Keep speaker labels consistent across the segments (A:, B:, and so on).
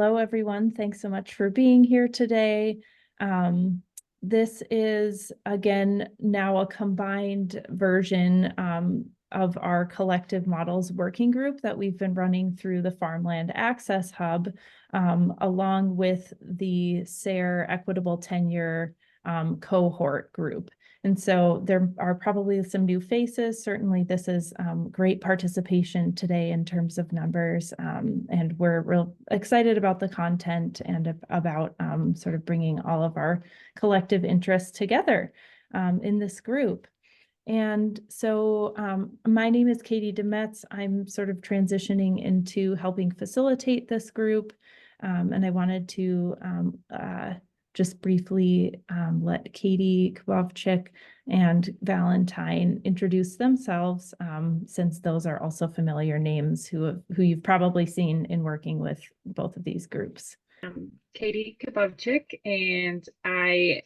A: Hello, everyone. Thanks so much for being here today. This is, again, now a combined version of our collective models working group that we've been running through the Farmland Access Hub, along with the SARE Equitable Tenure cohort group. And so there are probably some new faces. Certainly this is great participation today in terms of numbers. And we're real excited about the content and about sort of bringing all of our collective interests together in this group. And so my name is Catie DeMets. I'm sort of transitioning into helping facilitate this group. And I wanted to just briefly let Katie Kubovcik and Valentine introduce themselves, since those are also familiar names who you've probably seen in working with both of these groups.
B: Katie Kubovcik, and I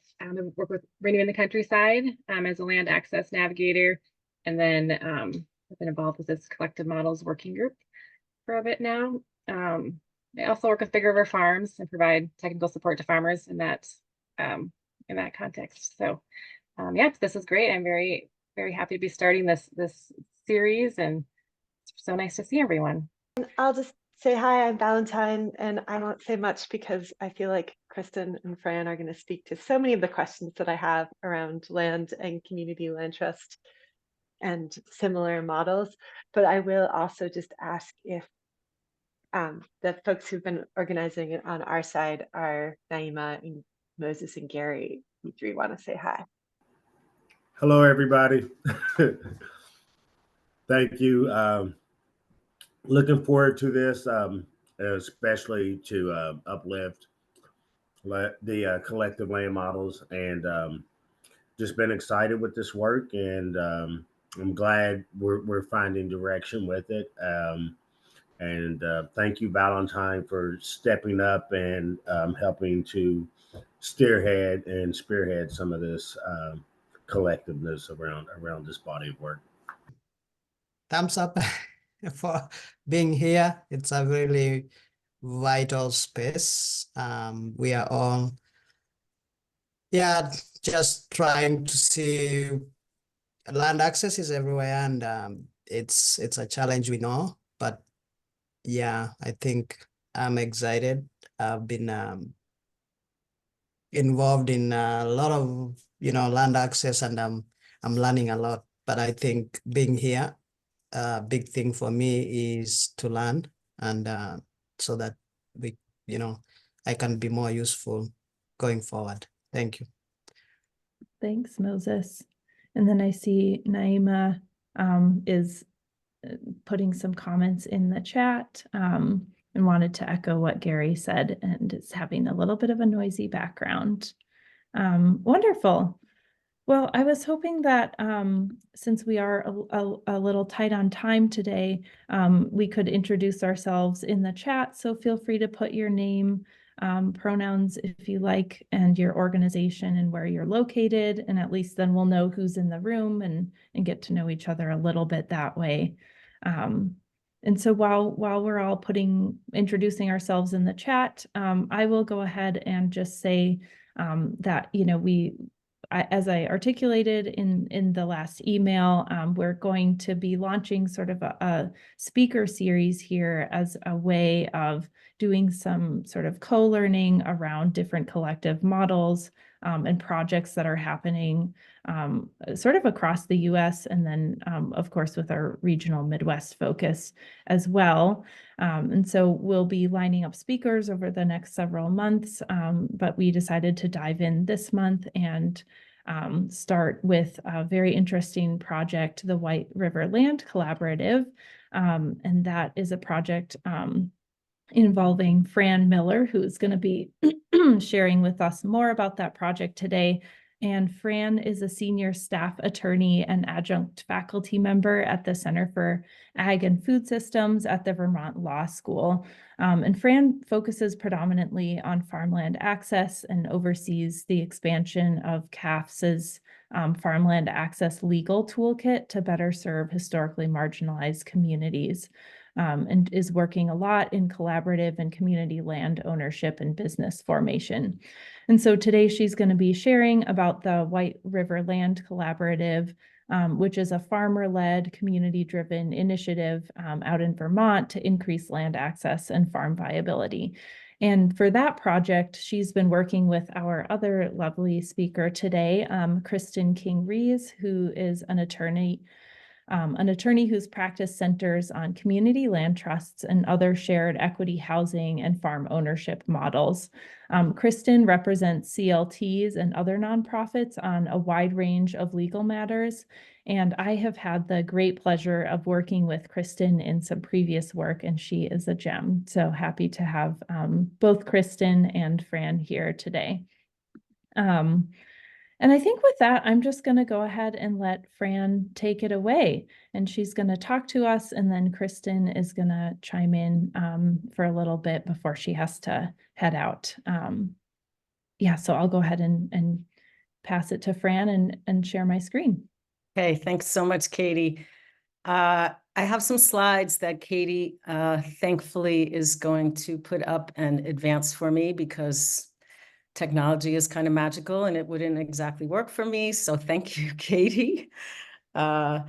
B: work with Renewing the Countryside as a land access navigator, and then I've been involved with this collective models working group for a bit now. I also work with Big River Farms and provide technical support to farmers in that context. So yeah, this is great. I'm very, very happy to be starting this series, and it's so nice to see everyone.
C: I'll just say hi, I'm Valentine, and I won't say much because I feel like Kristin and Fran are going to speak to so many of the questions that I have around land and community land trust and similar models. But I will also just ask if the folks who've been organizing it on our side are Naima and Moses and Gary. You three want to say hi.
D: Hello, everybody. Thank you. Looking forward to this, especially to uplift the collective land models, and just been excited with this work, and I'm glad we're finding direction with it. And thank you, Valentine, for stepping up and helping to spearhead some of this collectiveness around this body of work.
E: Thumbs up for being here. It's a really vital space. We are all, just trying to see land access is everywhere, and it's a challenge, we know, but yeah, I think I'm excited. I've been involved in a lot of land access, and I'm learning a lot. But I think being here, a big thing for me is to learn, and so that I can be more useful going forward. Thank you.
A: Thanks, Moses. And then I see Naima is putting some comments in the chat, and wanted to echo what Gary said, and it's having a little bit of a noisy background. Wonderful. Well, I was hoping that since we are a little tight on time today, we could introduce ourselves in the chat. So feel free to put your name, pronouns if you like, and your organization and where you're located. And at least then we'll know who's in the room and get to know each other a little bit that way. And so while we're all introducing ourselves in the chat, I will go ahead and just say that, as I articulated in the last email, we're going to be launching sort of a speaker series here as a way of doing some sort of co-learning around different collective models and projects that are happening sort of across the US, and then of course with our regional Midwest focus as well. And so we'll be lining up speakers over the next several months, but we decided to dive in this month and start with a very interesting project, the White River Land Collaborative. And that is a project involving Fran Miller, who's going to be sharing with us more about that project today. And Fran is a senior staff attorney and adjunct faculty member at the Center for Ag and Food Systems at the Vermont Law School. And Fran focuses predominantly on farmland access and oversees the expansion of CAFS's Farmland Access Legal Toolkit to better serve historically marginalized communities. and is working a lot in collaborative and community land ownership and business formation. And so today she's going to be sharing about the White River Land Collaborative, which is a farmer-led, community-driven initiative out in Vermont to increase land access and farm viability. And for that project, she's been working with our other lovely speaker today, Kristin King-Ries, who is an attorney whose practice centers on community land trusts and other shared equity housing and farm ownership models. Kristin represents CLTs and other nonprofits on a wide range of legal matters, and I have had the great pleasure of working with Kristin in some previous work, and she is a gem. So happy to have both Kristin and Fran here today. And I think with that, I'm just going to go ahead and let Fran take it away. And she's going to talk to us, and then Kristin is going to chime in for a little bit before she has to head out. Yeah, so I'll go ahead and pass it to Fran and share my screen.
F: Okay, thanks so much, Katie. I have some slides that Katie thankfully is going to put up and advance for me, because technology is kind of magical and it wouldn't exactly work for me. So thank you, Katie. And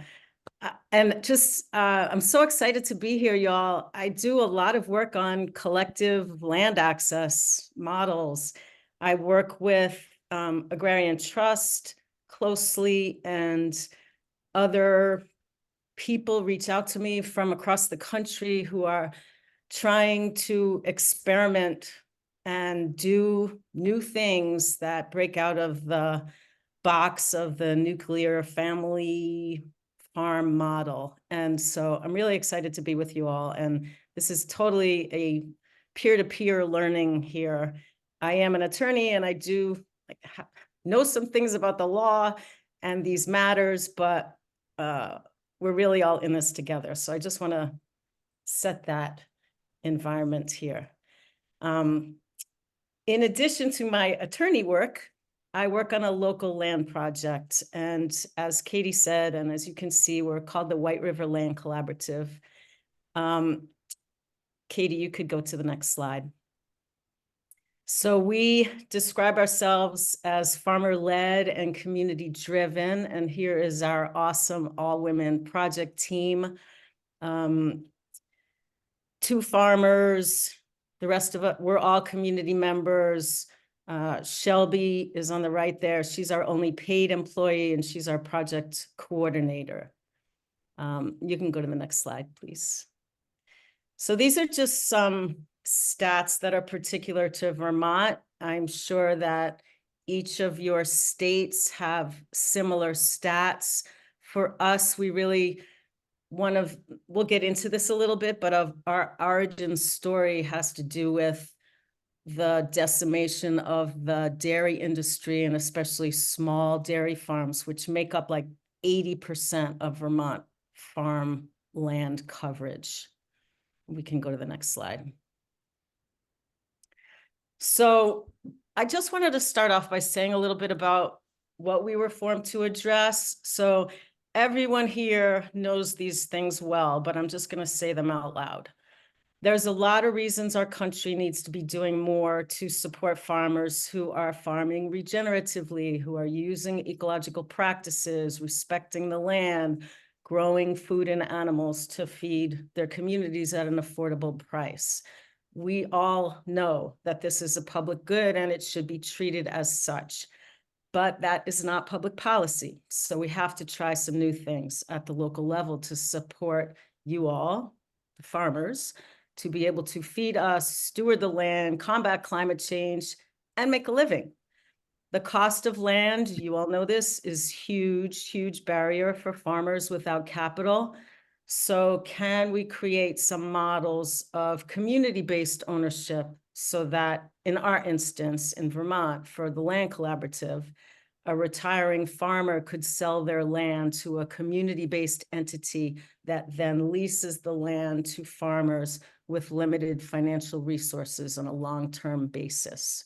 F: just, I'm so excited to be here, y'all. I do a lot of work on collective land access models. I work with Agrarian Trust closely, and other people reach out to me from across the country who are trying to experiment and do new things that break out of the box of the nuclear family farm model. And so I'm really excited to be with you all. And this is totally a peer-to-peer learning here. I am an attorney, and I do know some things about the law and these matters, but we're really all in this together. So I just want to set that environment here. In addition to my attorney work, I work on a local land project. And as Katie said, and as you can see, we're called the White River Land Collaborative. Katie, you could go to the next slide. So we describe ourselves as farmer-led and community-driven. And here is our awesome all-women project team. 2 farmers, the rest of it, we're all community members. Shelby is on the right there. She's our only paid employee, and she's our project coordinator. You can go to the next slide, please. So these are just some stats that are particular to Vermont. I'm sure that each of your states have similar stats. For us, we really, we'll get into this a little bit, but our origin story has to do with the decimation of the dairy industry, and especially small dairy farms, which make up like 80% of Vermont farm land coverage. We can go to the next slide. So I just wanted to start off by saying a little bit about what we were formed to address. So everyone here knows these things well, but I'm just going to say them out loud. There's a lot of reasons our country needs to be doing more to support farmers who are farming regeneratively, who are using ecological practices, respecting the land, growing food and animals to feed their communities at an affordable price. We all know that this is a public good and it should be treated as such, but that is not public policy. So we have to try some new things at the local level to support you all, the farmers, to be able to feed us, steward the land, combat climate change, and make a living. The cost of land, you all know this, is huge, huge barrier for farmers without capital. So can we create some models of community-based ownership so that in our instance in Vermont for the Land Collaborative, a retiring farmer could sell their land to a community-based entity that then leases the land to farmers with limited financial resources on a long-term basis.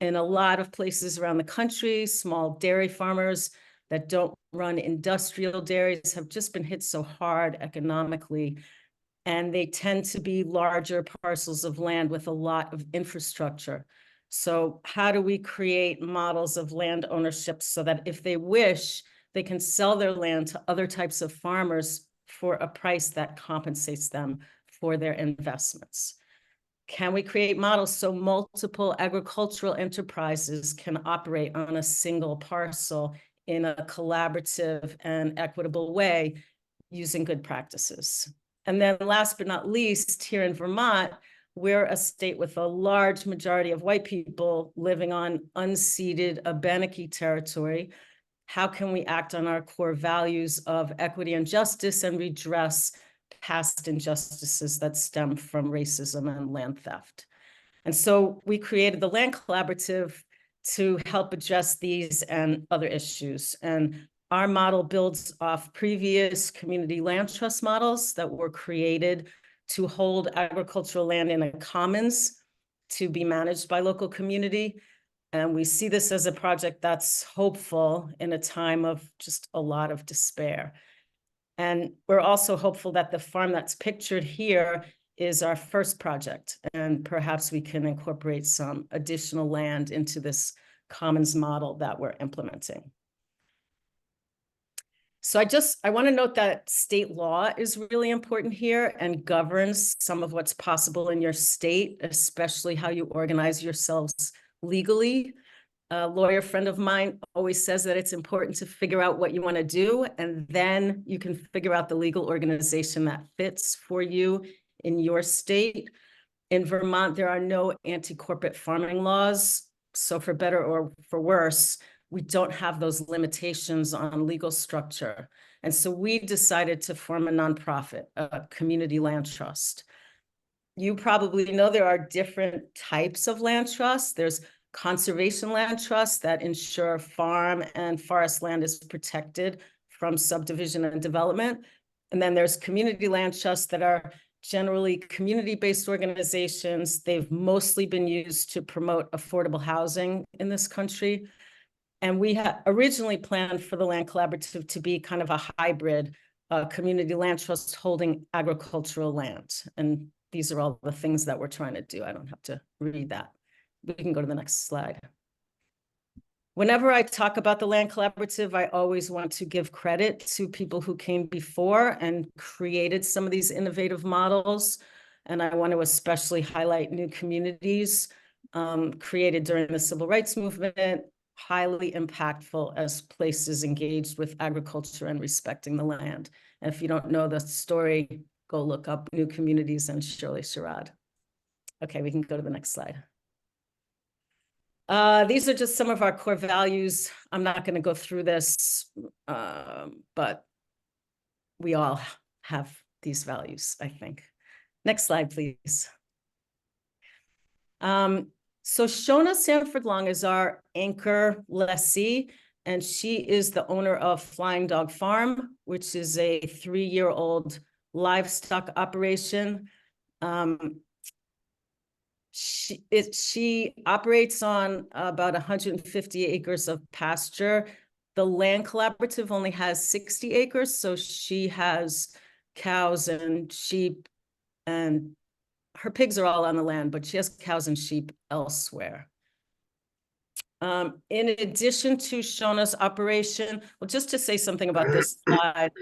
F: In a lot of places around the country, small dairy farmers that don't run industrial dairies have just been hit so hard economically. and they tend to be larger parcels of land with a lot of infrastructure. So how do we create models of land ownership so that if they wish, they can sell their land to other types of farmers for a price that compensates them for their investments? Can we create models so multiple agricultural enterprises can operate on a single parcel in a collaborative and equitable way using good practices? And then last but not least, here in Vermont, we're a state with a large majority of white people living on unceded Abenaki territory. How can we act on our core values of equity and justice and redress past injustices that stem from racism and land theft? And so we created the Land Collaborative to help address these and other issues. And our model builds off previous community land trust models that were created to hold agricultural land in a commons to be managed by local community. And we see this as a project that's hopeful in a time of just a lot of despair. And we're also hopeful that the farm that's pictured here is our first project, and perhaps we can incorporate some additional land into this commons model that we're implementing. So I want to note that state law is really important here and governs some of what's possible in your state, especially how you organize yourselves legally. A lawyer friend of mine always says that it's important to figure out what you want to do, and then you can figure out the legal organization that fits for you in your state. In Vermont, there are no anti-corporate farming laws. So for better or for worse, we don't have those limitations on legal structure. And so we decided to form a nonprofit, a community land trust. You probably know there are different types of land trusts. There's conservation land trusts that ensure farm and forest land is protected from subdivision and development. And then there's community land trusts that are generally community-based organizations. They've mostly been used to promote affordable housing in this country. And we had originally planned for the Land Collaborative to be kind of a hybrid community land trust holding agricultural land. And these are all the things that we're trying to do. I don't have to read that. We can go to the next slide. Whenever I talk about the Land Collaborative, I always want to give credit to people who came before and created some of these innovative models. And I want to especially highlight new communities created during the Civil Rights Movement, highly impactful as places engaged with agriculture and respecting the land. And if you don't know the story, go look up New Communities and Shirley Sherrod. Okay, we can go to the next slide. These are just some of our core values. I'm not going to go through this, but we all have these values, I think. Next slide, please. So Shona Sanford Long is our anchor lessee, and she is the owner of Flying Dog Farm, which is a 3-year-old livestock operation. She operates on about 150 acres of pasture. The Land Collaborative only has 60 acres, so she has cows and sheep, and her pigs are all on the land, but she has cows and sheep elsewhere. In addition to Shona's operation, well, just to say something about this slide,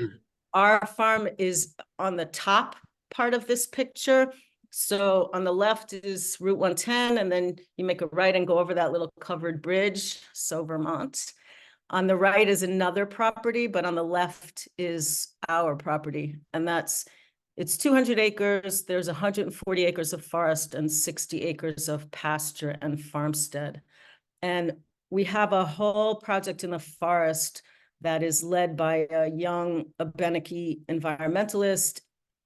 F: our farm is on the top part of this picture. So on the left is Route 110, and then you make a right and go over that little covered bridge, so Vermont. On the right is another property, but on the left is our property, and it's 200 acres. There's 140 acres of forest and 60 acres of pasture and farmstead. And we have a whole project in the forest that is led by a young Abenaki environmentalist,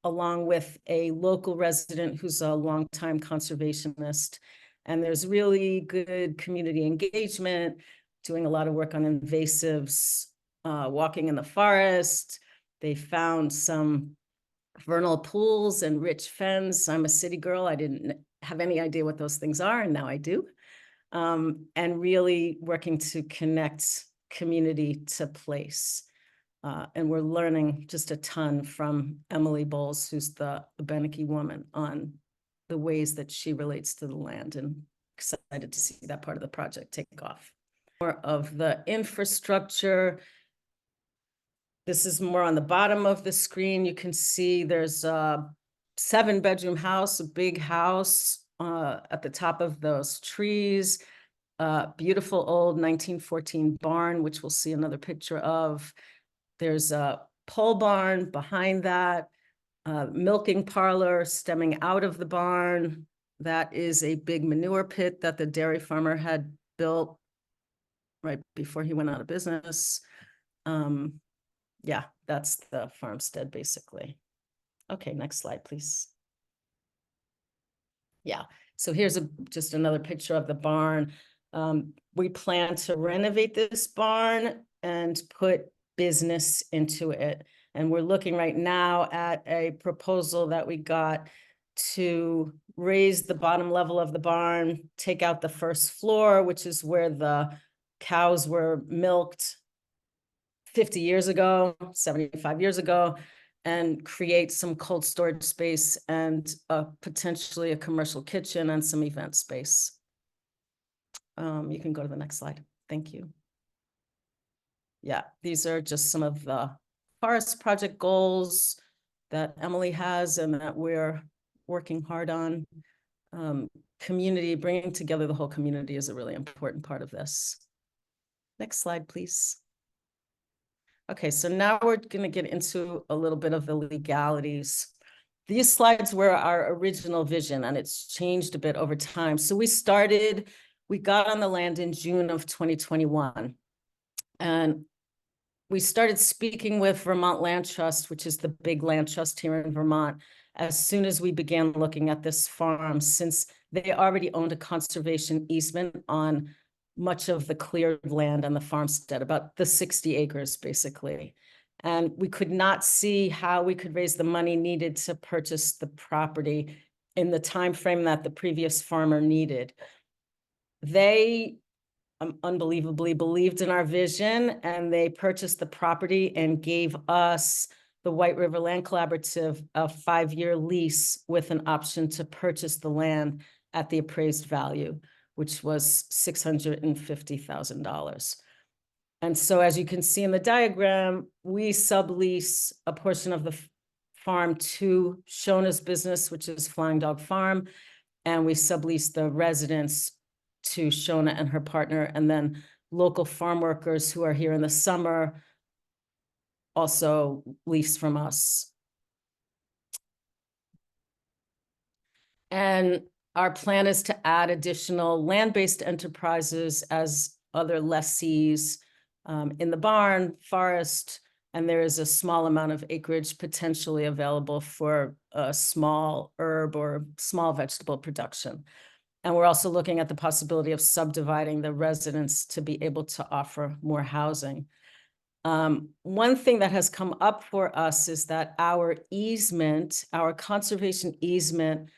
F: along with a local resident who's a longtime conservationist. And there's really good community engagement, doing a lot of work on invasives, walking in the forest. They found some vernal pools and rich fens. I'm a city girl. I didn't have any idea what those things are, and now I do. And really working to connect community to place. And we're learning just a ton from Emily Bowles, who's the Beneke woman, on the ways that she relates to the land, and excited to see that part of the project take off. More of the infrastructure. This is more on the bottom of the screen. You can see there's a 7-bedroom house, a big house at the top of those trees. Beautiful old 1914 barn, which we'll see another picture of. There's a pole barn behind that, milking parlor stemming out of the barn. That is a big manure pit that the dairy farmer had built right before he went out of business. Yeah, that's the farmstead basically. Okay, next slide, please. Yeah, so here's just another picture of the barn. We plan to renovate this barn and put business into it. And we're looking right now at a proposal that we got to raise the bottom level of the barn, take out the first floor, which is where the cows were milked 50 years ago, 75 years ago, and create some cold storage space and potentially a commercial kitchen and some event space. You can go to the next slide. Thank you. Yeah, these are just some of the forest project goals that Emily has and that we're working hard on. Community, bringing together the whole community is a really important part of this. Next slide, please. Okay, so now we're going to get into a little bit of the legalities. These slides were our original vision, and it's changed a bit over time. So we got on the land in June of 2021. And we started speaking with Vermont Land Trust, which is the big land trust here in Vermont, as soon as we began looking at this farm, since they already owned a conservation easement on much of the cleared land on the farmstead, about the 60 acres, basically. And we could not see how we could raise the money needed to purchase the property in the time frame that the previous farmer needed. They unbelievably believed in our vision, and they purchased the property and gave us, the White River Land Collaborative, a 5-year lease with an option to purchase the land at the appraised value, which was $650,000. And so, as you can see in the diagram, we sublease a portion of the farm to Shona's business, which is Flying Dog Farm, and we sublease the residence to Shona and her partner, and then local farm workers who are here in the summer also lease from us. And our plan is to add additional land-based enterprises as other lessees in the barn, forest, and there is a small amount of acreage potentially available for a small herb or small vegetable production. And we're also looking at the possibility of subdividing the residents to be able to offer more housing. One thing that has come up for us is that our easement, our conservation easement,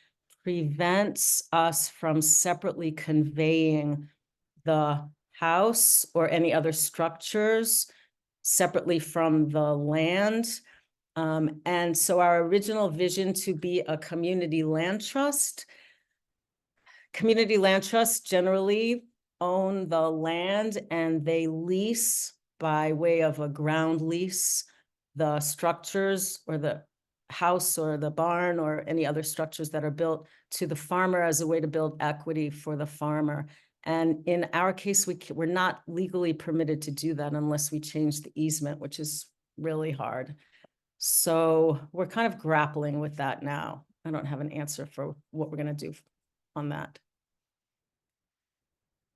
F: prevents us from separately conveying the house or any other structures separately from the land. And so our original vision to be a community land trust generally own the land, and they lease by way of a ground lease the structures or the house or the barn or any other structures that are built to the farmer as a way to build equity for the farmer. And in our case, we're not legally permitted to do that unless we change the easement, which is really hard. So we're kind of grappling with that now. I don't have an answer for what we're going to do on that.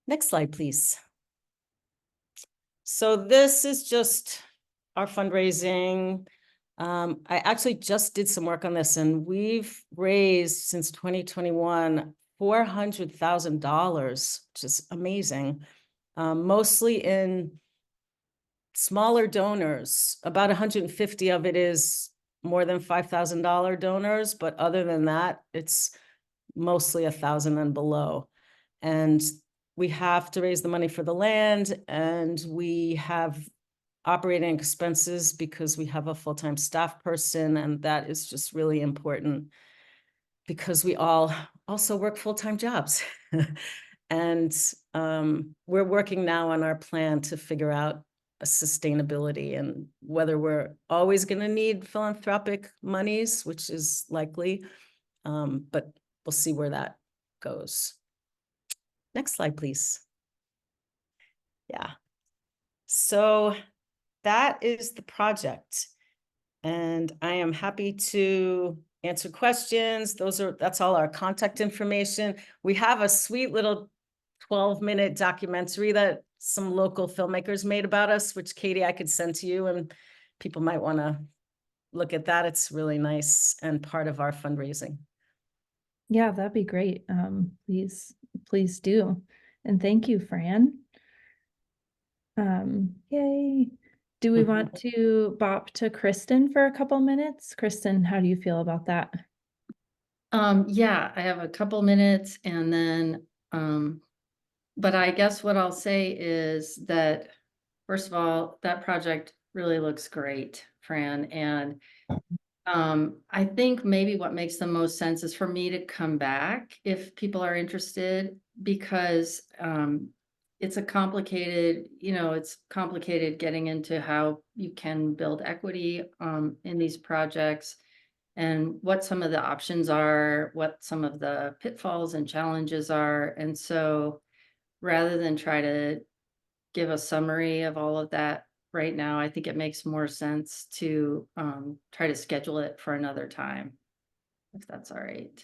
F: Next slide, please. So this is just our fundraising. I actually just did some work on this, and we've raised since 2021 $400,000, which is amazing, mostly in smaller donors. About 150 of it is more than $5,000 donors, but other than that, it's mostly 1,000 and below. And we have to raise the money for the land, and we have operating expenses because we have a full-time staff person, and that is just really important because we all also work full-time jobs. And we're working now on our plan to figure out a sustainability and whether we're always going to need philanthropic monies, which is likely, but we'll see where that goes. Next slide, please. Yeah. So that is the project. And I am happy to answer questions. That's all our contact information. We have a sweet little 12-minute documentary that some local filmmakers made about us, which Katie, I could send to you, and people might want to look at that. It's really nice and part of our fundraising.
A: Yeah, that'd be great. Please do. And thank you, Fran. Yay. Do we want to bop to Kristin for a couple minutes? Kristin, how do you feel about that?
G: Yeah, I have a couple minutes, and then but I guess what I'll say is that, first of all, that project really looks great, Fran. And I think maybe what makes the most sense is for me to come back if people are interested, because it's a complicated, it's complicated getting into how you can build equity in these projects and what some of the options are, what some of the pitfalls and challenges are. And so rather than try to give a summary of all of that right now, I think it makes more sense to try to schedule it for another time, if that's all right.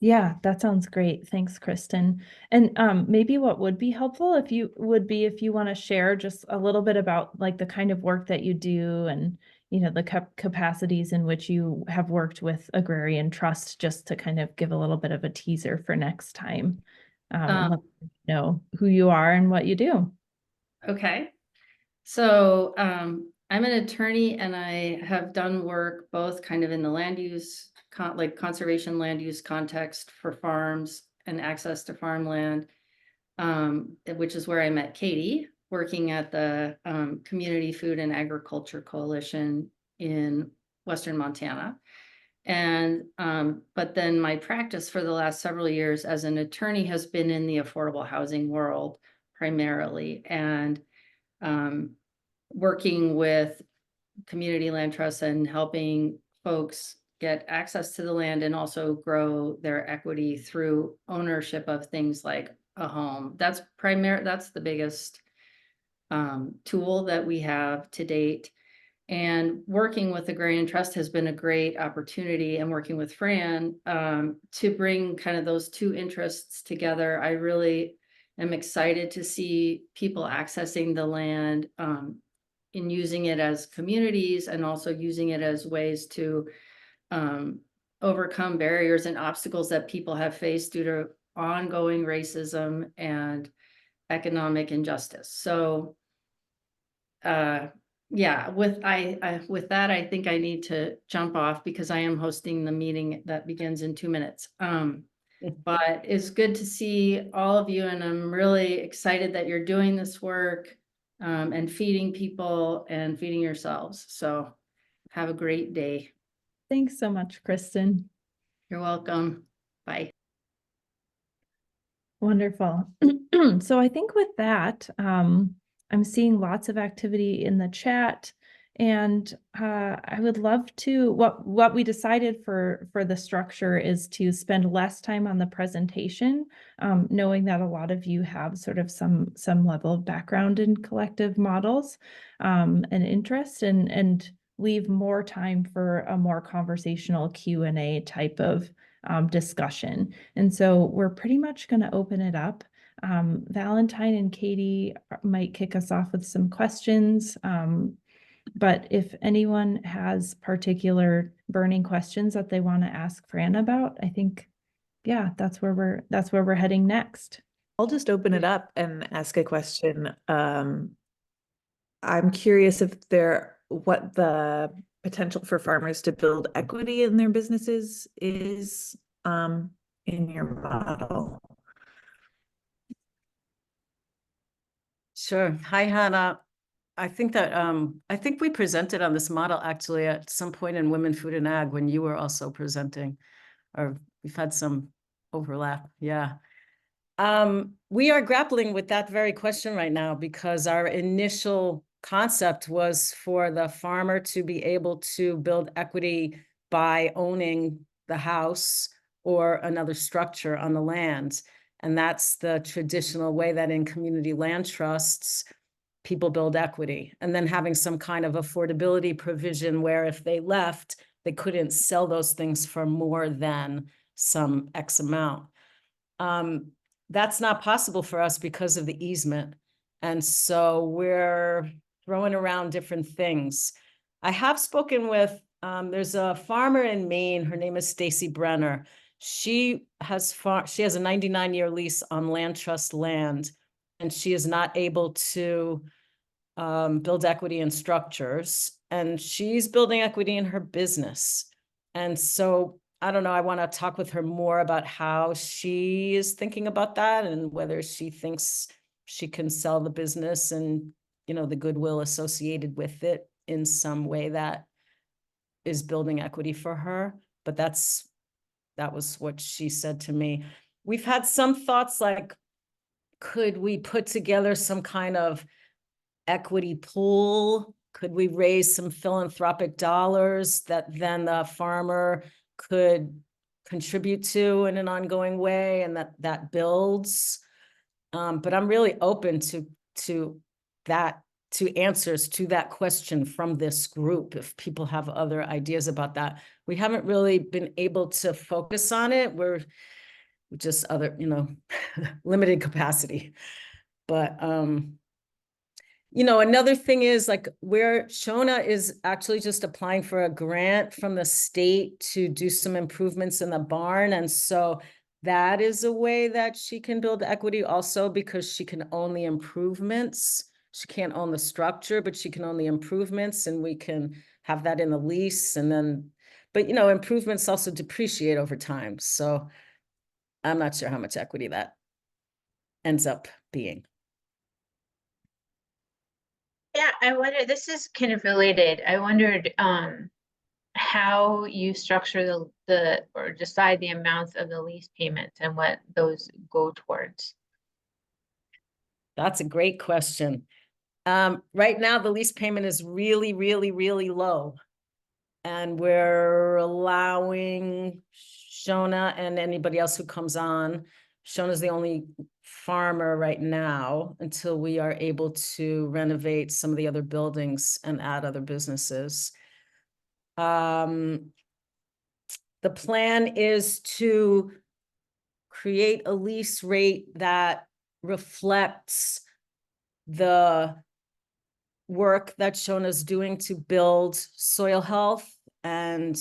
A: Yeah, that sounds great. Thanks, Kristin. And maybe what would be helpful if you want to share just a little bit about like the kind of work that you do and the capacities in which you have worked with Agrarian Trust, just to kind of give a little bit of a teaser for next time. And let me know who you are and what you do.
G: Okay. So I'm an attorney, and I have done work both kind of in the land use, like conservation land use context for farms and access to farmland, which is where I met Katie, working at the Community Food and Agriculture Coalition in Western Montana. And but then my practice for the last several years as an attorney has been in the affordable housing world primarily, and working with community land trusts and helping folks get access to the land and also grow their equity through ownership of things like a home. That's the biggest tool that we have to date. And working with Agrarian Trust has been a great opportunity, and working with Fran to bring kind of those two interests together. I really am excited to see people accessing the land in using it as communities, and also using it as ways to overcome barriers and obstacles that people have faced due to ongoing racism and economic injustice. So yeah, with that, I think I need to jump off because I am hosting the meeting that begins in 2 minutes. But it's good to see all of you, and I'm really excited that you're doing this work and feeding people and feeding yourselves. So have a great day.
A: Thanks so much, Kristin.
G: You're welcome. Bye.
A: Wonderful. So I think with that, I'm seeing lots of activity in the chat, and I would love to, what we decided for the structure is to spend less time on the presentation, knowing that a lot of you have sort of some level of background in collective models and interest, and leave more time for a more conversational Q&A type of discussion. And so we're pretty much going to open it up. Valentine and Katie might kick us off with some questions. But if anyone has particular burning questions that they want to ask Fran about, I think, yeah, that's where we're heading next.
H: I'll just open it up and ask a question. I'm curious what the potential for farmers to build equity in their businesses is in your model.
F: Sure. Hi, Hannah. I think that I think we presented on this model actually at some point in Women, Food and Ag when you were also presenting, or we've had some overlap. Yeah. We are grappling with that very question right now because our initial concept was for the farmer to be able to build equity by owning the house or another structure on the land. And that's the traditional way that in community land trusts, people build equity, and then having some kind of affordability provision where if they left, they couldn't sell those things for more than some X amount. That's not possible for us because of the easement. And so we're throwing around different things. I have spoken with, there's a farmer in Maine, her name is Stacy Brenner. She has a 99-year lease on land trust land, and she is not able to build equity in structures, and she's building equity in her business. And so I don't know, I want to talk with her more about how she is thinking about that and whether she thinks she can sell the business and, you know, the goodwill associated with it in some way that is building equity for her. But that was what she said to me. We've had some thoughts like, could we put together some kind of equity pool? Could we raise some philanthropic dollars that then the farmer could contribute to in an ongoing way, and that builds? But I'm really open to answers to that question from this group if people have other ideas about that. We haven't really been able to focus on it. We're just limited capacity. But another thing is like where Shona is actually just applying for a grant from the state to do some improvements in the barn. And so that is a way that she can build equity also, because she can own the improvements. She can't own the structure, but she can own the improvements, and we can have that in the lease. And then, but improvements also depreciate over time. So I'm not sure how much equity that ends up being.
I: Yeah, I wonder, this is kind of related. I wondered how you structure the or decide the amounts of the lease payments and what those go towards.
F: That's a great question. Right now, the lease payment is really, really, really low. And we're allowing Shona and anybody else who comes on. Shona's the only farmer right now until we are able to renovate some of the other buildings and add other businesses. The plan is to create a lease rate that reflects the work that Shona's doing to build soil health and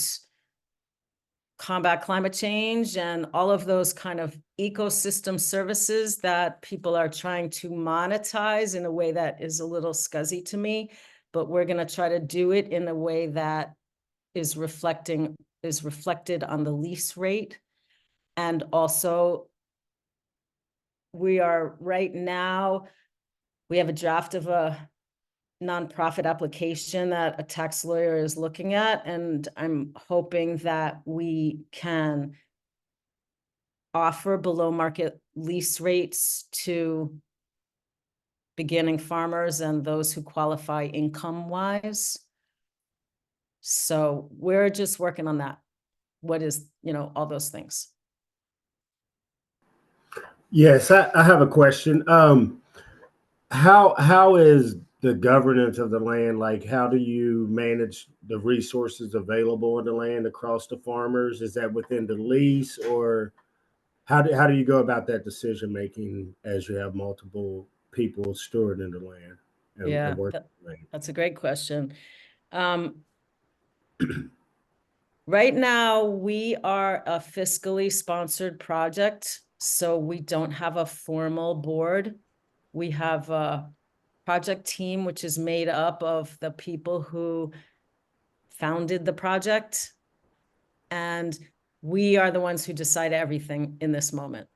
F: combat climate change and all of those kind of ecosystem services that people are trying to monetize in a way that is a little scuzzy to me, but we're going to try to do it in a way that is reflected on the lease rate. And also we are right now, we have a draft of a nonprofit application that a tax lawyer is looking at, and I'm hoping that we can offer below market lease rates to beginning farmers and those who qualify income wise. So we're just working on that. What is, all those things.
D: Yes, I have a question. How is the governance of the land? Like, how do you manage the resources available in the land across the farmers? Is that within the lease, or how do you go about that decision making as you have multiple people stewarding the land?
F: Yeah, that's a great question. Right now, we are a fiscally sponsored project, so we don't have a formal board. We have a project team, which is made up of the people who founded the project. And we are the ones who decide everything in this moment.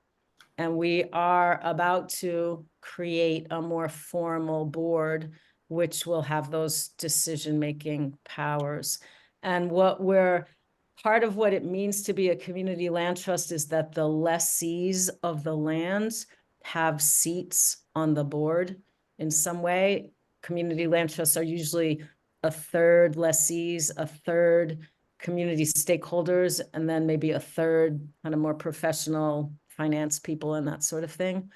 F: And we are about to create a more formal board which will have those decision-making powers. And part of what it means to be a community land trust is that the lessees of the lands have seats on the board in some way. Community land trusts are usually a third lessees, a third community stakeholders, and then maybe a third kind of more professional finance people and that sort of thing.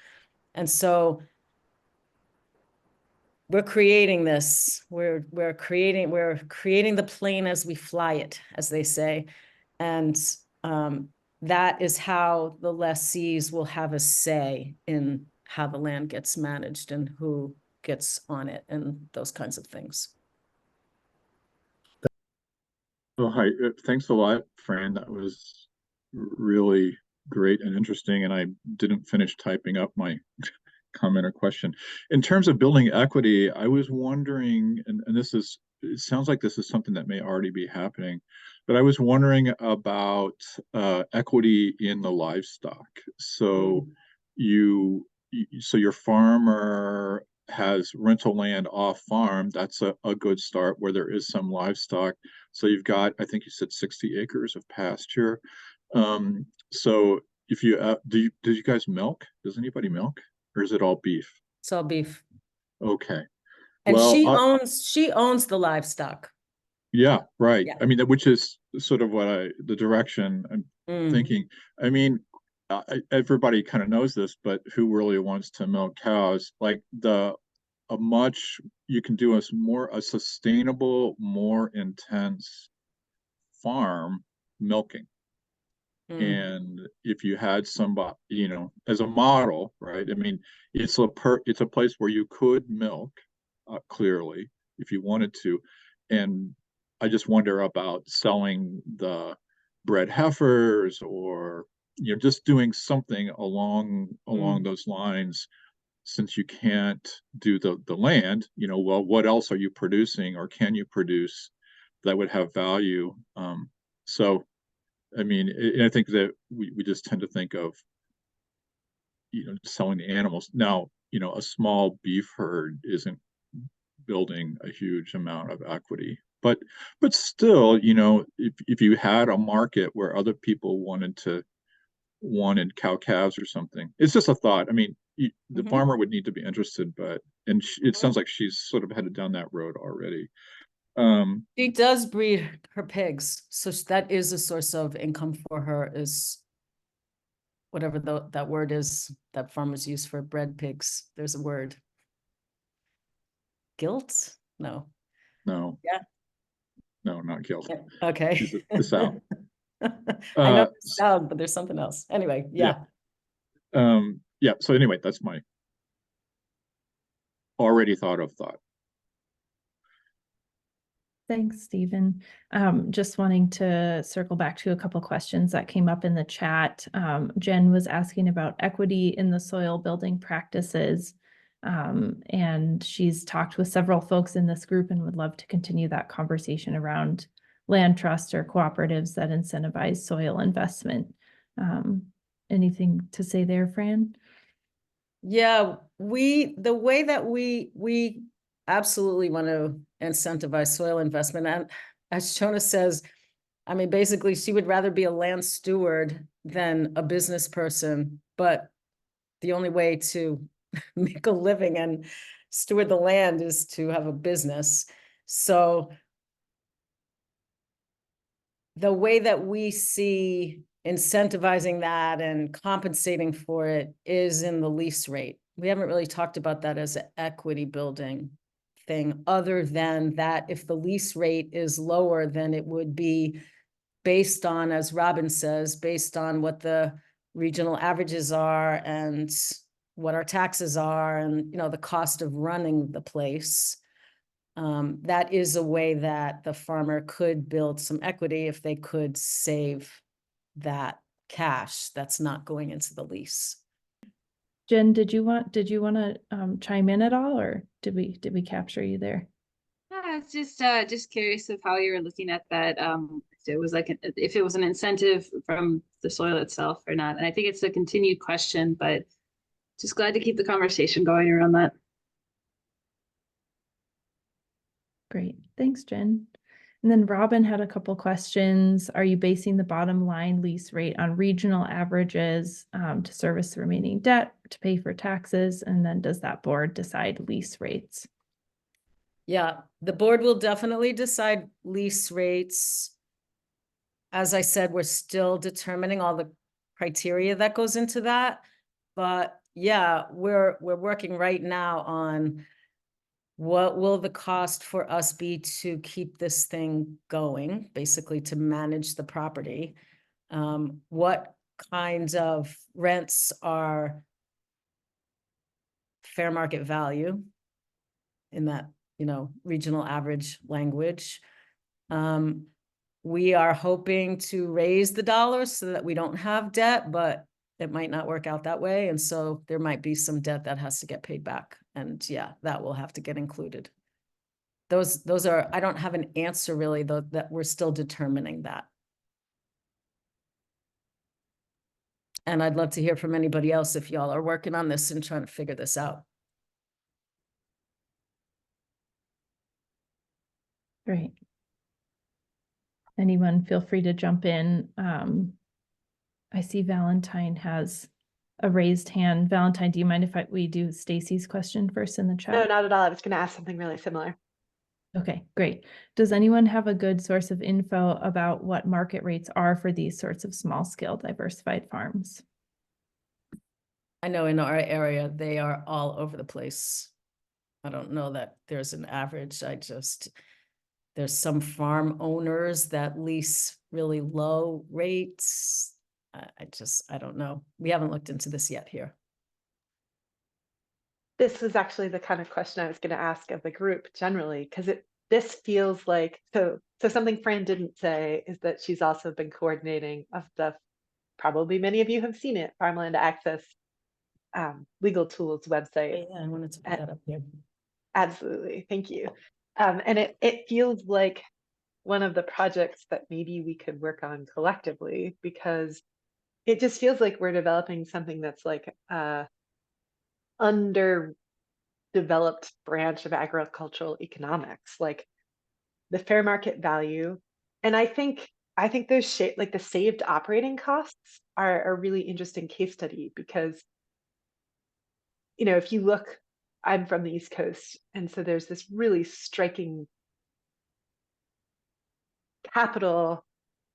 F: And so we're creating this. We're creating the plane as we fly it, as they say. And that is how the lessees will have a say in how the land gets managed and who gets on it and those kinds of things.
J: Oh, hi. Thanks a lot, Fran. That was really great and interesting. And I didn't finish typing up my comment or question. In terms of building equity, I was wondering, and it sounds like this is something that may already be happening, but I was wondering about equity in the livestock. So so your farmer has rental land off farm. That's a good start where there is some livestock. So you've got, I think you said 60 acres of pasture. So if you, do you guys milk? Does anybody milk? Or is it all beef?
F: It's all beef.
J: Okay.
F: And
J: well,
F: she owns the livestock.
J: Yeah, right.
F: Yeah.
J: I mean, which is sort of the direction I'm thinking. I mean, everybody kind of knows this, but who really wants to milk cows? Like you can do a sustainable, more intense farm milking. And if you had somebody, as a model, right? I mean, it's a place where you could milk clearly if you wanted to. And I just wonder about selling the bred heifers or, just doing something along those lines, since you can't do the land, well, what else are you producing or can you produce that would have value? So, I mean, I think that we just tend to think of, selling the animals. Now, a small beef herd isn't building a huge amount of equity, but still, if you had a market where other people wanted cow calves or something, it's just a thought. I mean, the farmer would need to be interested, it sounds like she's sort of headed down that road already.
F: She does breed her pigs, so that is a source of income for her, is whatever that word is that farmers use for bred pigs. There's a word. Guilt? No.
J: No.
F: Yeah.
J: No, not guilt.
F: Yeah. Okay.
J: She's the sow.
F: I know the sound, but there's something else. Anyway, yeah.
J: Yeah. So anyway, that's my already thought of thought.
A: Thanks, Stephen. Just wanting to circle back to a couple questions that came up in the chat. Jen was asking about equity in the soil building practices. And she's talked with several folks in this group and would love to continue that conversation around land trusts or cooperatives that incentivize soil investment. Anything to say there, Fran?
F: Yeah, the way that we absolutely want to incentivize soil investment. And as Shona says, I mean, basically she would rather be a land steward than a business person, but the only way to make a living and steward the land is to have a business. So the way that we see incentivizing that and compensating for it is in the lease rate. We haven't really talked about that as an equity building thing, other than that if the lease rate is lower, then it would be based on, as Robin says, based on what the regional averages are and what our taxes are and, the cost of running the place. That is a way that the farmer could build some equity if they could save that cash that's not going into the lease.
A: Jen, did you want to chime in at all, or did we capture you there?
B: I was just curious of how you were looking at that. If it was if it was an incentive from the soil itself or not. And I think it's a continued question, but just glad to keep the conversation going around that.
A: Great. Thanks, Jen. And then Robin had a couple questions. Are you basing the bottom line lease rate on regional averages to service the remaining debt, to pay for taxes? And then does that board decide lease rates?
F: Yeah, the board will definitely decide lease rates. As I said, we're still determining all the criteria that goes into that. But yeah, we're working right now on what will the cost for us be to keep this thing going, basically to manage the property. What kinds of rents are fair market value in that, regional average language. We are hoping to raise the dollars so that we don't have debt, but it might not work out that way. And so there might be some debt that has to get paid back. And yeah, that will have to get included. Those are, I don't have an answer really, though, that we're still determining that. And I'd love to hear from anybody else if y'all are working on this and trying to figure this out.
A: Great. Anyone feel free to jump in. I see Valentine has a raised hand. Valentine, do you mind if we do Stacy's question first in the chat?
C: No, not at all. I was going to ask something really similar.
A: Okay, great. Does anyone have a good source of info about what market rates are for these sorts of small scale diversified farms?
F: I know in our area, they are all over the place. I don't know that there's an average. There's some farm owners that lease really low rates. I don't know. We haven't looked into this yet here.
C: This was actually the kind of question I was going to ask of the group generally, because this feels like, so something Fran didn't say is that she's also been coordinating of the, probably many of you have seen it, Farmland Access Legal Tools website.
F: Yeah, I wanted to put that up here.
C: Absolutely, thank you. And it feels like one of the projects that maybe we could work on collectively, because it just feels like we're developing something that's like underdeveloped branch of agricultural economics, like the fair market value. And I think those like the saved operating costs are a really interesting case study, because if you look, I'm from the East Coast, and so there's this really striking capital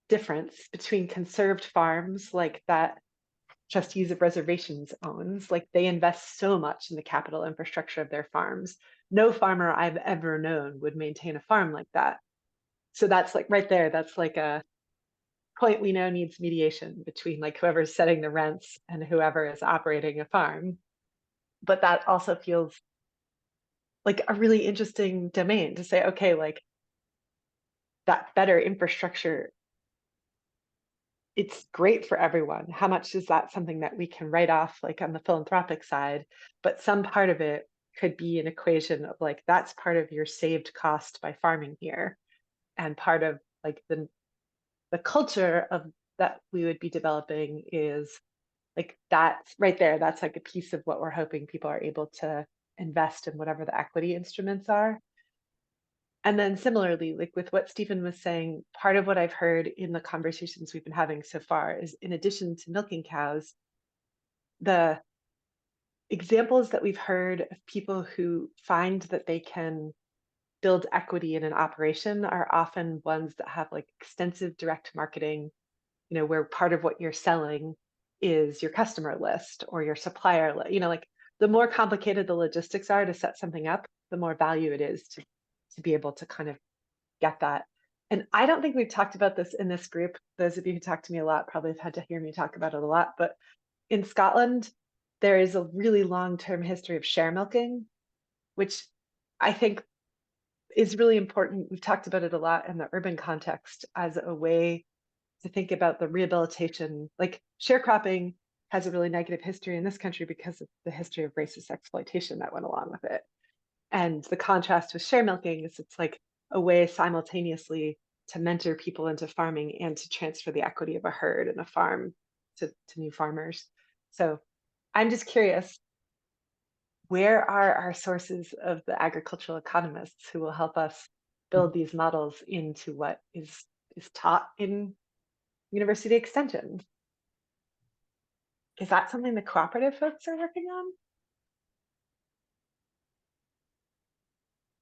C: difference between conserved farms like that Trustees of Reservations owns. Like, they invest so much in the capital infrastructure of their farms. No farmer I've ever known would maintain a farm like that. So that's like right there, that's like a point we know needs mediation between like whoever's setting the rents and whoever is operating a farm. But that also feels like a really interesting domain to say, okay, like that better infrastructure, it's great for everyone. How much is that something that we can write off, like on the philanthropic side? But some part of it could be an equation of like, that's part of your saved cost by farming here. And part of like the culture of that we would be developing is like, that's right there. That's like a piece of what we're hoping people are able to invest in, whatever the equity instruments are. And then similarly, like with what Stephen was saying, part of what I've heard in the conversations we've been having so far is, in addition to milking cows, the examples that we've heard of people who find that they can build equity in an operation are often ones that have like extensive direct marketing, where part of what you're selling is your customer list or your supplier list. Like, the more complicated the logistics are to set something up, the more value it is to be able to kind of get that. And I don't think we've talked about this in this group. Those of you who talk to me a lot probably have had to hear me talk about it a lot, but in Scotland, there is a really long-term history of share milking, which I think is really important. We've talked about it a lot in the urban context as a way to think about the rehabilitation. Like, sharecropping has a really negative history in this country because of the history of racist exploitation that went along with it. And the contrast with share milking is it's like a way simultaneously to mentor people into farming and to transfer the equity of a herd and a farm to new farmers. So I'm just curious, where are our sources of the agricultural economists who will help us build these models into what is taught in university extension. Is that something the cooperative folks are working on?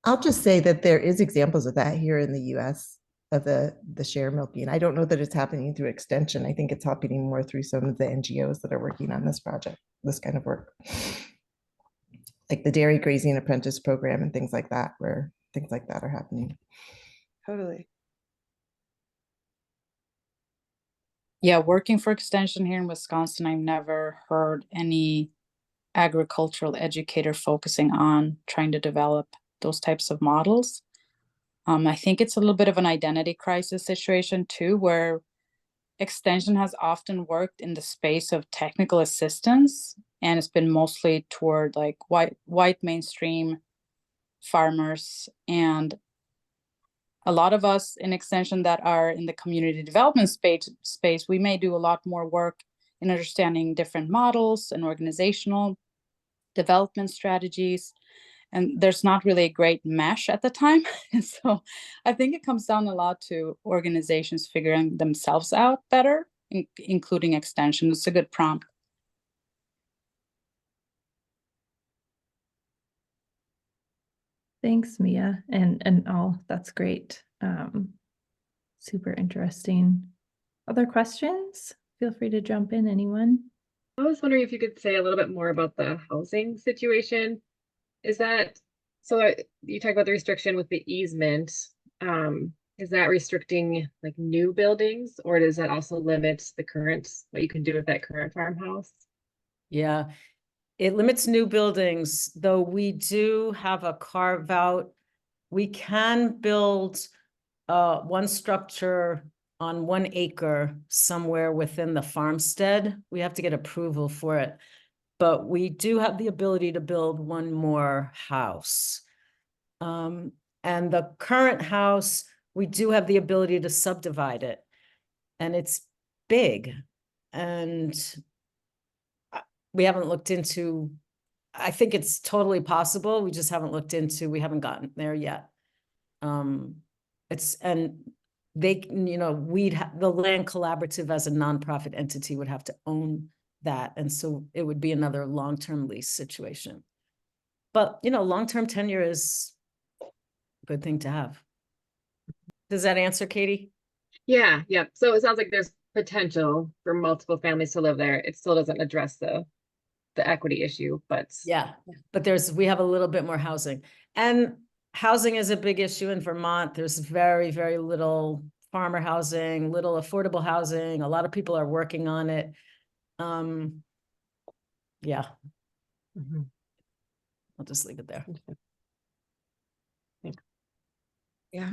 K: I'll just say that there is examples of that here in the US of the share milking. I don't know that it's happening through extension. I think it's happening more through some of the NGOs that are working on this project, this kind of work. Like the dairy grazing apprentice program and things like that, where things like that are happening.
C: Totally.
L: Yeah, working for extension here in Wisconsin, I've never heard any agricultural educator focusing on trying to develop those types of models. I think it's a little bit of an identity crisis situation too, where extension has often worked in the space of technical assistance, and it's been mostly toward like white mainstream farmers. And a lot of us in extension that are in the community development space, we may do a lot more work in understanding different models and organizational development strategies. And there's not really a great mesh at the time. And so I think it comes down a lot to organizations figuring themselves out better, including extension. It's a good prompt.
A: Thanks, Mia, and all. That's great. Super interesting. Other questions? Feel free to jump in, anyone.
B: I was wondering if you could say a little bit more about the housing situation. Is that, so you talk about the restriction with the easement. Is that restricting like new buildings, or does that also limit the current, what you can do with that current farmhouse?
F: Yeah, it limits new buildings, though we do have a carve out. We can build one structure on 1 acre somewhere within the farmstead. We have to get approval for it, but we do have the ability to build one more house. And the current house, we do have the ability to subdivide it, and it's big. And we haven't looked into, I think it's totally possible. We just haven't looked into, we haven't gotten there yet. And they, you know, the Land Collaborative as a nonprofit entity would have to own that. And so it would be another long-term lease situation. But, you know, long-term tenure is a good thing to have. Does that answer, Katie?
B: Yeah. So it sounds like there's potential for multiple families to live there. It still doesn't address the equity issue, but
F: yeah, but we have a little bit more housing, and housing is a big issue in Vermont. There's very, very little farmer housing, little affordable housing. A lot of people are working on it. Yeah.
C: Mm-hmm.
F: I'll just leave it there.
M: Yeah.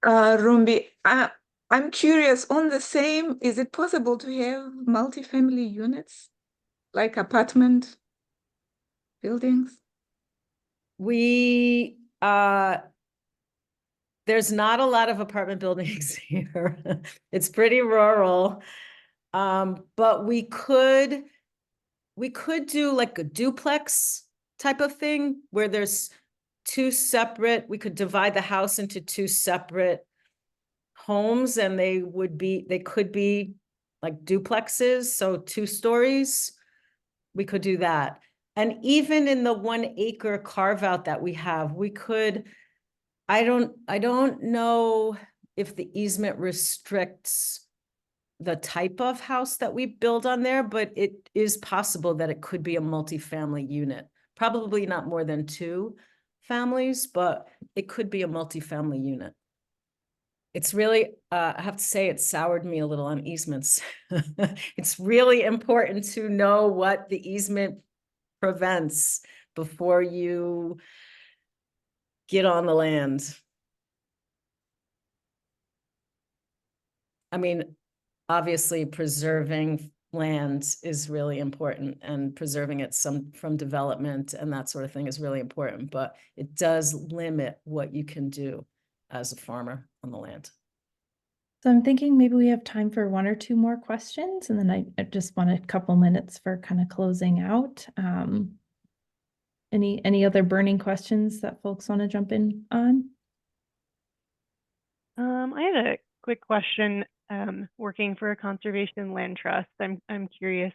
M: Rumbi, I'm curious, on the same, is it possible to have multifamily units, like apartment buildings?
F: There's not a lot of apartment buildings here. It's pretty rural. But we could do like a duplex type of thing where there's two separate, we could divide the house into two separate homes, and they could be like duplexes, so 2 stories. We could do that. And even in the 1 acre carve out that we have, we could, I don't know if the easement restricts the type of house that we build on there, but it is possible that it could be a multifamily unit. Probably not more than 2 families, but it could be a multifamily unit. It's really, I have to say, it soured me a little on easements. It's really important to know what the easement prevents before you get on the land. I mean, obviously preserving land is really important, and preserving it from development and that sort of thing is really important, but it does limit what you can do as a farmer on the land.
A: So I'm thinking maybe we have time for 1 or 2 more questions, and then I just want a couple minutes for kind of closing out. Any other burning questions that folks want to jump in on?
N: I had a quick question. Working for a conservation land trust, I'm curious.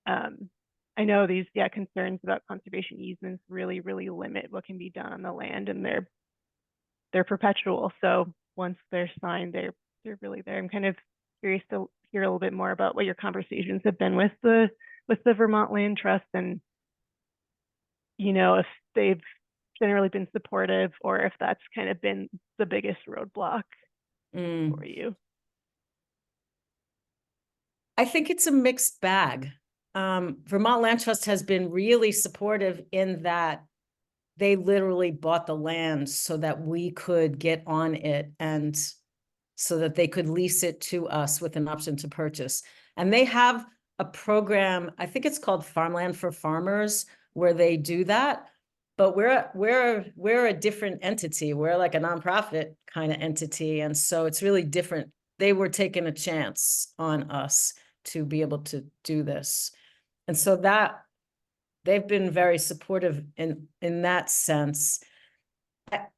N: I know these concerns about conservation easements really limit what can be done on the land, and they're perpetual. So once they're signed, they're really there. I'm kind of curious to hear a little bit more about what your conversations have been with the Vermont Land Trust, and if they've generally been supportive, or if that's kind of been the biggest roadblock for you.
F: I think it's a mixed bag. Vermont Land Trust has been really supportive in that they literally bought the land so that we could get on it, and so that they could lease it to us with an option to purchase. And they have a program, I think it's called Farmland for Farmers, where they do that. But we're a different entity. We're like a nonprofit kind of entity. And so it's really different. They were taking a chance on us to be able to do this. And so that they've been very supportive in that sense.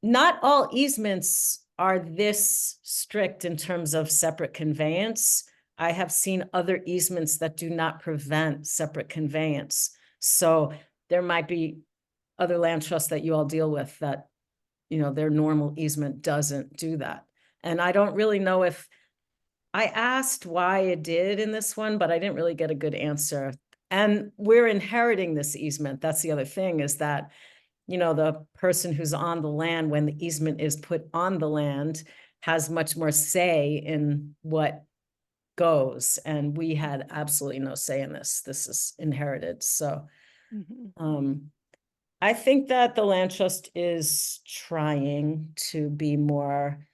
F: Not all easements are this strict in terms of separate conveyance. I have seen other easements that do not prevent separate conveyance. So there might be other land trusts that you all deal with that, their normal easement doesn't do that. And I don't really know if I asked why it did in this one, but I didn't really get a good answer. And we're inheriting this easement. That's the other thing, is that, the person who's on the land when the easement is put on the land has much more say in what goes. And we had absolutely no say in this. This is inherited. So I think that the land trust is trying to be more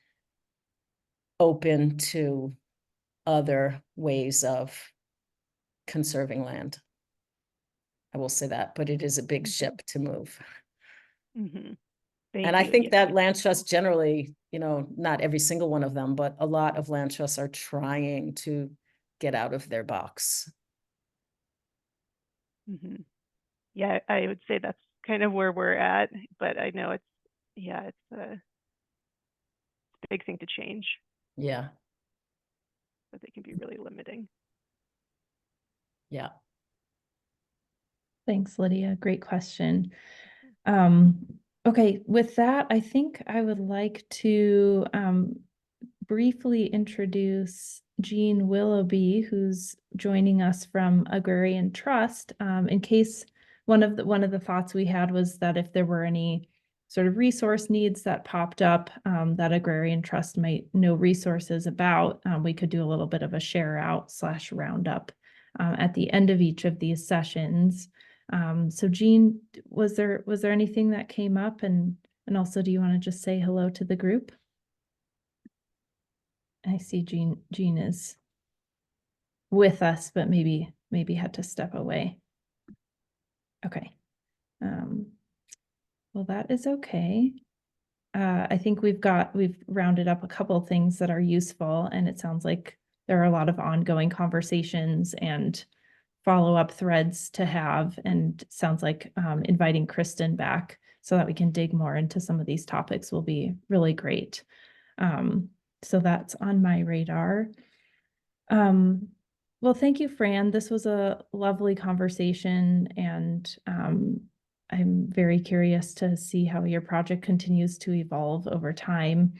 F: open to other ways of conserving land. I will say that, but it is a big ship to move. And I think that land trusts generally, not every single one of them, but a lot of land trusts are trying to get out of their box.
N: Yeah, I would say that's kind of where we're at, but I know it's a big thing to change.
F: Yeah.
N: But they can be really limiting.
F: Yeah.
A: Thanks, Lydia. Great question. Okay, with that, I think I would like to briefly introduce Jean Willoughby, who's joining us from Agrarian Trust. In case one of the thoughts we had was that if there were any sort of resource needs that popped up that Agrarian Trust might know resources about, we could do a little bit of a share out / roundup at the end of each of these sessions. So Jean, was there anything that came up, and also, do you want to just say hello to the group? I see Jean is with us, but maybe had to step away. Okay. Well, that is okay. I think we've rounded up a couple of things that are useful, and it sounds like there are a lot of ongoing conversations and follow-up threads to have, and sounds like inviting Kristin back so that we can dig more into some of these topics will be really great. So that's on my radar. Well, thank you, Fran. This was a lovely conversation, and I'm very curious to see how your project continues to evolve over time.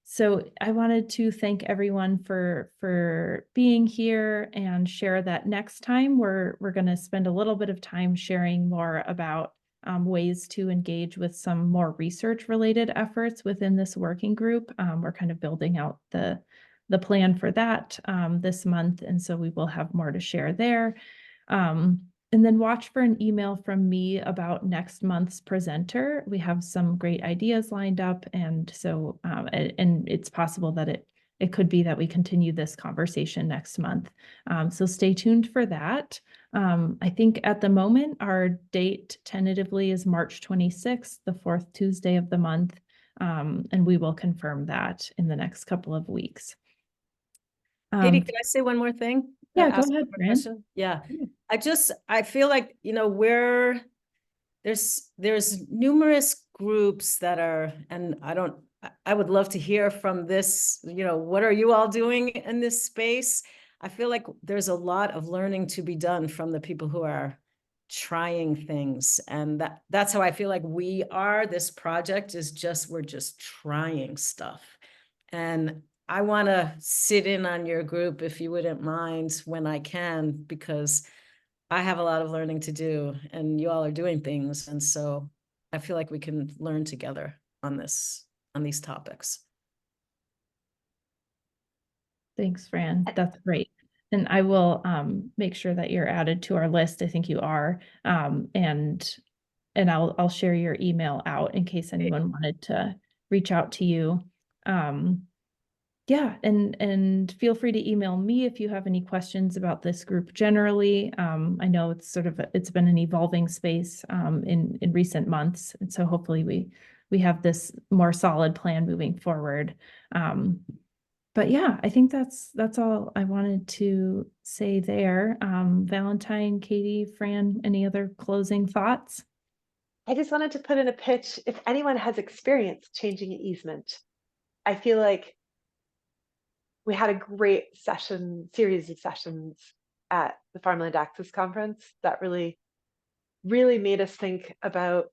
A: So I wanted to thank everyone for being here, and share that next time we're going to spend a little bit of time sharing more about ways to engage with some more research related efforts within this working group. We're kind of building out the plan for that this month, and so we will have more to share there. And then watch for an email from me about next month's presenter. We have some great ideas lined up, and so and it's possible that it could be that we continue this conversation next month. So stay tuned for that. I think at the moment our date tentatively is March 26th, the 4th Tuesday of the month, and we will confirm that in the next couple of weeks.
F: Katie, can I say one more thing?
A: Yeah, go ahead, Fran.
F: Yeah. I feel like, there's numerous groups that are, and I would love to hear from this, what are you all doing in this space? I feel like there's a lot of learning to be done from the people who are trying things. And that's how I feel like this project is we're just trying stuff. And I want to sit in on your group if you wouldn't mind when I can, because I have a lot of learning to do and you all are doing things. And so I feel like we can learn together on these topics.
A: Thanks, Fran. That's great. And I will make sure that you're added to our list. I think you are. And I'll share your email out in case anyone wanted to reach out to you. Yeah, and feel free to email me if you have any questions about this group generally. I know it's been an evolving space in recent months, and so hopefully we have this more solid plan moving forward. But yeah, I think that's all I wanted to say there. Valentine, Katie, Fran, any other closing thoughts?
C: I just wanted to put in a pitch. If anyone has experience changing an easement, I feel like we had a great series of sessions at the Farmland Access Conference that really, really made us think about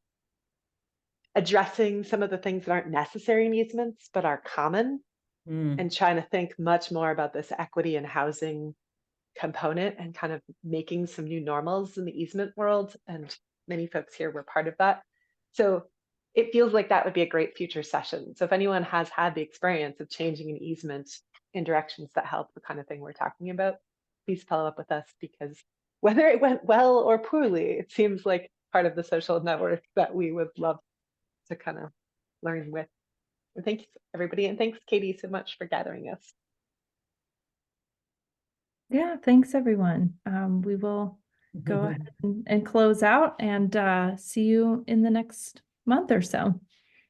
C: addressing some of the things that aren't necessary in easements, but are common, and trying to think much more about this equity and housing component and kind of making some new normals in the easement world. And many folks here were part of that. So it feels like that would be a great future session. So if anyone has had the experience of changing an easement in directions that help the kind of thing we're talking about, please follow up with us, because whether it went well or poorly, it seems like part of the social network that we would love to kind of learn with. And thank you, everybody. And thanks, Katie, so much for gathering us.
A: Yeah, thanks, everyone. We will go ahead and close out and see you in the next month or so.